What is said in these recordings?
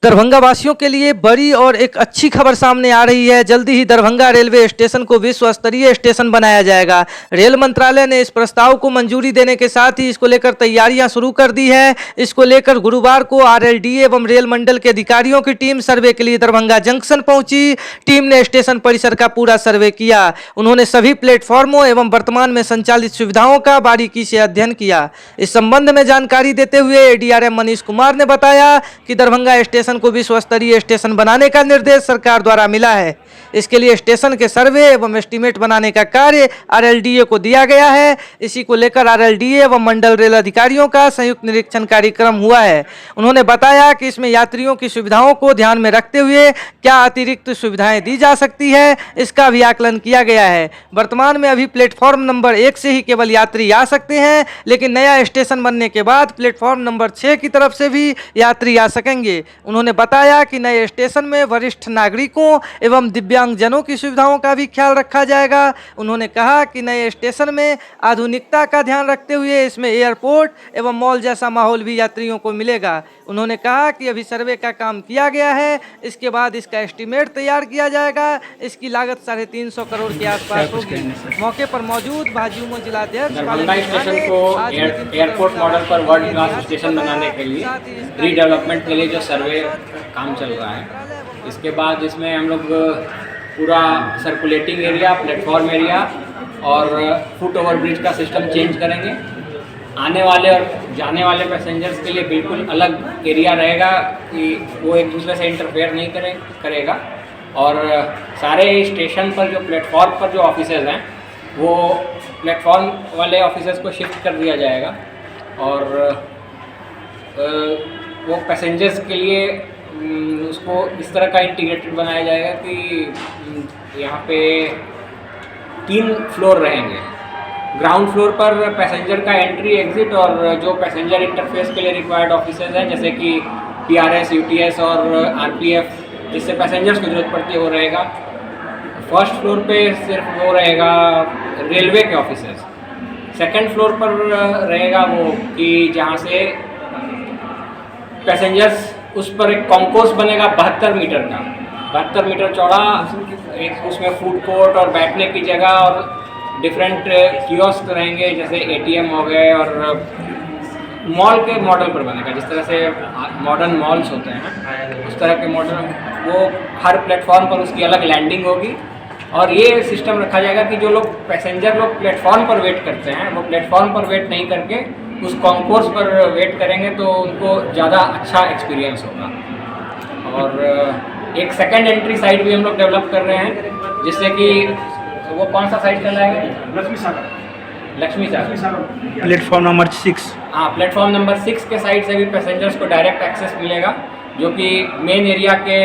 दरभंगा वासियों के लिए बड़ी और एक अच्छी खबर सामने आ रही है। जल्दी ही दरभंगा रेलवे स्टेशन को विश्व स्तरीय स्टेशन बनाया जाएगा। रेल मंत्रालय ने इस प्रस्ताव को मंजूरी देने के साथ ही इसको लेकर तैयारियां शुरू कर दी है। इसको लेकर गुरुवार को आरएलडीए एवं रेल मंडल के अधिकारियों की टीम सर्वे के लिए दरभंगा जंक्शन पहुंची। टीम ने स्टेशन परिसर का पूरा सर्वे किया। उन्होंने सभी प्लेटफॉर्मों एवं वर्तमान में संचालित सुविधाओं का बारीकी से अध्ययन किया। इस संबंध में जानकारी देते हुए एडीआरएम मनीष कुमार ने बताया कि दरभंगा स्टेशन को विश्व स्तरीय स्टेशन बनाने का निर्देश सरकार द्वारा मिला है। इसके लिए स्टेशन के सर्वे एवं एस्टीमेट बनाने का कार्य आरएलडीए को दिया गया है। इसी को लेकर आरएलडीए एवं मंडल रेल अधिकारियों का संयुक्त निरीक्षण कार्यक्रम हुआ है। उन्होंने बताया कि इसमें यात्रियों की सुविधाओं को ध्यान में रखते हुए क्या अतिरिक्त सुविधाएं दी जा सकती है, इसका भी आकलन किया गया है। वर्तमान में अभी प्लेटफॉर्म नंबर 1 से ही केवल यात्री आ सकते हैं, लेकिन नया स्टेशन बनने के बाद प्लेटफॉर्म नंबर 6 की तरफ से भी यात्री आ सकेंगे। उन्होंने बताया कि नए स्टेशन में वरिष्ठ नागरिकों एवं दिव्यांगजनों की सुविधाओं का भी ख्याल रखा जाएगा। उन्होंने कहा कि नए स्टेशन में आधुनिकता का ध्यान रखते हुए इसमें एयरपोर्ट एवं मॉल जैसा माहौल भी यात्रियों को मिलेगा। उन्होंने कहा कि अभी सर्वे का काम किया गया है, इसके बाद इसका एस्टीमेट तैयार किया जाएगा। इसकी लागत 350 करोड़ के आसपास होगी। मौके पर मौजूद भाजयुमो जिलाध्यक्ष दरभंगा स्टेशन को एयरपोर्ट मॉडल पर वर्ल्ड क्लास स्टेशन बनाने के लिए रीडेवलपमेंट के लिए जो सर्वे काम चल रहा है, इसके बाद इसमें हम लोग पूरा सर्कुलेटिंग एरिया, प्लेटफॉर्म एरिया और फुट ओवर ब्रिज का सिस्टम चेंज करेंगे। आने वाले और जाने वाले पैसेंजर्स के लिए बिल्कुल अलग एरिया रहेगा कि वो एक दूसरे से इंटरफेयर नहीं करेगा। और सारे स्टेशन पर जो प्लेटफॉर्म पर जो ऑफिसेज हैं, वो प्लेटफॉर्म वाले ऑफिसेज को शिफ्ट कर दिया जाएगा और वो पैसेंजर्स के लिए उसको इस तरह का इंटीग्रेटेड बनाया जाएगा कि यहाँ पे 3 फ्लोर रहेंगे। ग्राउंड फ्लोर पर पैसेंजर का एंट्री एग्जिट और जो पैसेंजर इंटरफेस के लिए रिक्वायर्ड ऑफिसेज हैं, जैसे कि पीआरएस, यूटीएस और आरपीएफ, जिससे पैसेंजर्स को जरूरत पड़ती है, वो रहेगा। फर्स्ट फ्लोर पे सिर्फ वो रहेगा रेलवे के ऑफिसेज। सेकंड फ्लोर पर रहेगा वो कि जहाँ से पैसेंजर्स, उस पर एक कॉन्कोर्स बनेगा 72 मीटर का, 72 मीटर चौड़ा। एक उसमें फूड कोर्ट और बैठने की जगह और डिफरेंट कियोस्क रहेंगे, जैसे एटीएम हो गए, और मॉल के मॉडल पर बनेगा। जिस तरह से मॉडर्न मॉल्स होते हैं, उस तरह के मॉडल, वो हर प्लेटफॉर्म पर उसकी अलग लैंडिंग होगी। और ये सिस्टम रखा जाएगा कि जो लोग पैसेंजर लोग प्लेटफॉर्म पर वेट करते हैं, वो प्लेटफॉर्म पर वेट नहीं करके उस कॉन्कोर्स पर वेट करेंगे, तो उनको ज़्यादा अच्छा एक्सपीरियंस होगा। और एक सेकंड एंट्री साइड भी हम लोग डेवलप कर रहे हैं, जिससे कि वो कौन सा साइड चलाएगा? लक्ष्मी सागर प्लेटफॉर्म नंबर 6। हाँ, प्लेटफॉर्म नंबर 6 के साइड से भी पैसेंजर्स को डायरेक्ट एक्सेस मिलेगा, जो कि मेन एरिया के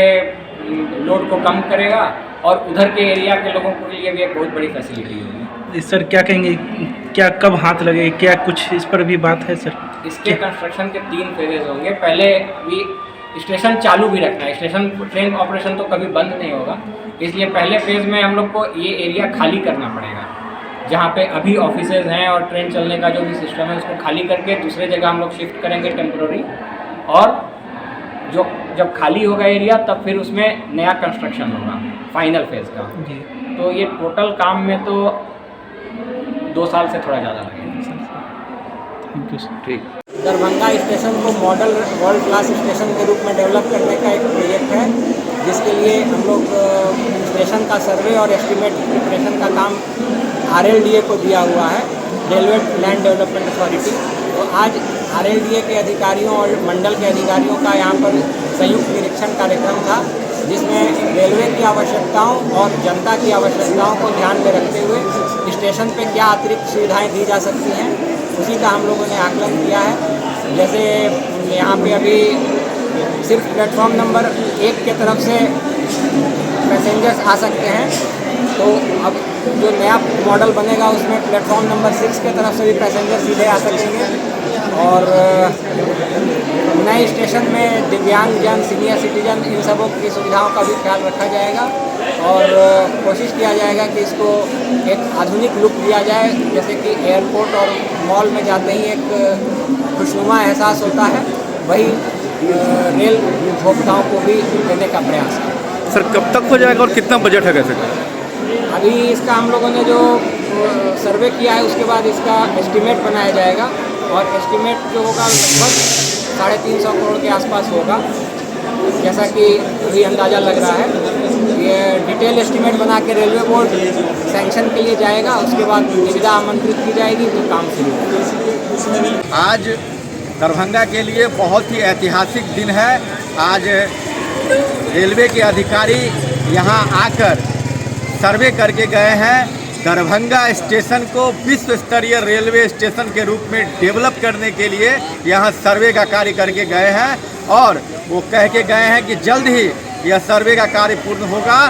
लोड को कम करेगा और उधर के एरिया के लोगों के लिए भी एक बहुत बड़ी फैसिलिटी होगी। सर क्या कहेंगे, क्या कब हाथ लगे, क्या कुछ इस पर भी बात है सर? इसके कंस्ट्रक्शन के 3 फेजेज होंगे। पहले भी स्टेशन चालू भी रखना है, स्टेशन ट्रेन ऑपरेशन तो कभी बंद नहीं होगा, इसलिए पहले फेज़ में हम लोग को ये एरिया खाली करना पड़ेगा। जहाँ पे अभी ऑफिसेज हैं और ट्रेन चलने का जो भी सिस्टम है, उसको खाली करके दूसरे जगह हम लोग शिफ्ट करेंगे टेम्प्रोरी। और जो जब खाली होगा एरिया, तब फिर उसमें नया कंस्ट्रक्शन होगा फाइनल फेज़ का। तो ये टोटल काम में तो 2 साल से थोड़ा ज़्यादा लगेगा। Thank you sir. ठीक। दरभंगा स्टेशन को मॉडल वर्ल्ड क्लास स्टेशन के रूप में डेवलप करने का एक प्रोजेक्ट है, जिसके लिए हम लोग स्टेशन का सर्वे और एस्टीमेट प्रिपरेशन का काम आरएलडीए को दिया हुआ है, रेलवे लैंड डेवलपमेंट अथॉरिटी। तो आज आरएलडीए के अधिकारियों और मंडल के अधिकारियों का यहाँ पर संयुक्त निरीक्षण कार्यक्रम था, जिसमें रेलवे की आवश्यकताओं और जनता की आवश्यकताओं को ध्यान में रखते हुए स्टेशन पे क्या अतिरिक्त सुविधाएं दी जा सकती हैं, उसी का हम लोगों ने आकलन किया है। जैसे यहाँ पे अभी सिर्फ प्लेटफॉर्म नंबर 1 के तरफ से पैसेंजर्स आ सकते हैं, तो अब जो नया मॉडल बनेगा उसमें प्लेटफॉर्म नंबर 6 के तरफ से भी पैसेंजर सीधे आ सकेंगे। और नए स्टेशन में दिव्यांगजन, सीनियर सिटीजन, इन सबों की सुविधाओं का भी ख्याल रखा जाएगा और कोशिश किया जाएगा कि इसको एक आधुनिक लुक दिया जाए, जैसे कि एयरपोर्ट और मॉल में जाते ही एक खुशनुमा एहसास होता है, वही रेल उपभोक्ताओं को भी देने का प्रयास है। सर कब तक हो जाएगा और कितना बजट है कैसे? अभी इसका हम लोगों ने जो सर्वे किया है उसके बाद इसका एस्टीमेट बनाया जाएगा और एस्टीमेट जो होगा लगभग 350 करोड़ के आसपास होगा, जैसा कि अभी अंदाज़ा लग रहा है। ये डिटेल एस्टीमेट बना के रेलवे बोर्ड सैंक्शन के लिए जाएगा, उसके बाद निविदा आमंत्रित की जाएगी तो काम शुरू होगा। आज दरभंगा के लिए बहुत ही ऐतिहासिक दिन है। आज रेलवे के अधिकारी यहाँ आकर सर्वे करके गए हैं। दरभंगा स्टेशन को विश्व स्तरीय रेलवे स्टेशन के रूप में डेवलप करने के लिए यहाँ सर्वे का कार्य करके गए हैं और वो कह के गए हैं कि जल्द ही यह सर्वे का कार्य पूर्ण होगा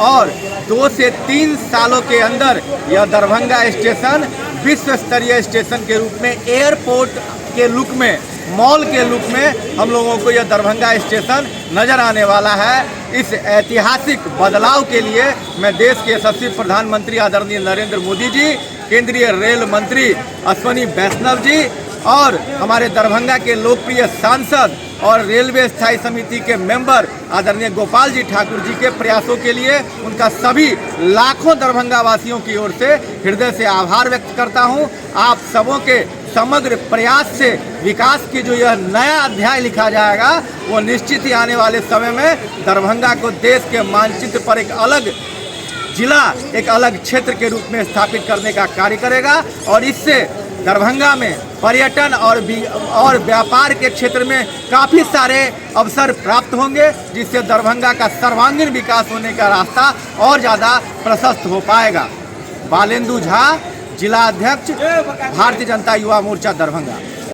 और 2 से 3 सालों के अंदर यह दरभंगा स्टेशन विश्व स्तरीय स्टेशन के रूप में एयरपोर्ट के लुक में, मॉल के लुक में हम लोगों को यह दरभंगा स्टेशन नज़र आने वाला है। इस ऐतिहासिक बदलाव के लिए मैं देश के यशस्वी प्रधानमंत्री आदरणीय नरेंद्र मोदी जी, केंद्रीय रेल मंत्री अश्विनी वैष्णव जी और हमारे दरभंगा के लोकप्रिय सांसद और रेलवे स्थायी समिति के मेंबर आदरणीय गोपाल जी ठाकुर जी के प्रयासों के लिए उनका सभी लाखों दरभंगा वासियों की ओर से हृदय से आभार व्यक्त करता हूं। आप सबों के समग्र प्रयास से विकास की जो यह नया अध्याय लिखा जाएगा वो निश्चित ही आने वाले समय में दरभंगा को देश के मानचित्र पर एक अलग जिला, एक अलग क्षेत्र के रूप में स्थापित करने का कार्य करेगा और इससे दरभंगा में पर्यटन और व्यापार के क्षेत्र में काफ़ी सारे अवसर प्राप्त होंगे, जिससे दरभंगा का सर्वांगीण विकास होने का रास्ता और ज़्यादा प्रशस्त हो पाएगा। बालेंदु झा, जिला अध्यक्ष, भारतीय जनता युवा मोर्चा दरभंगा।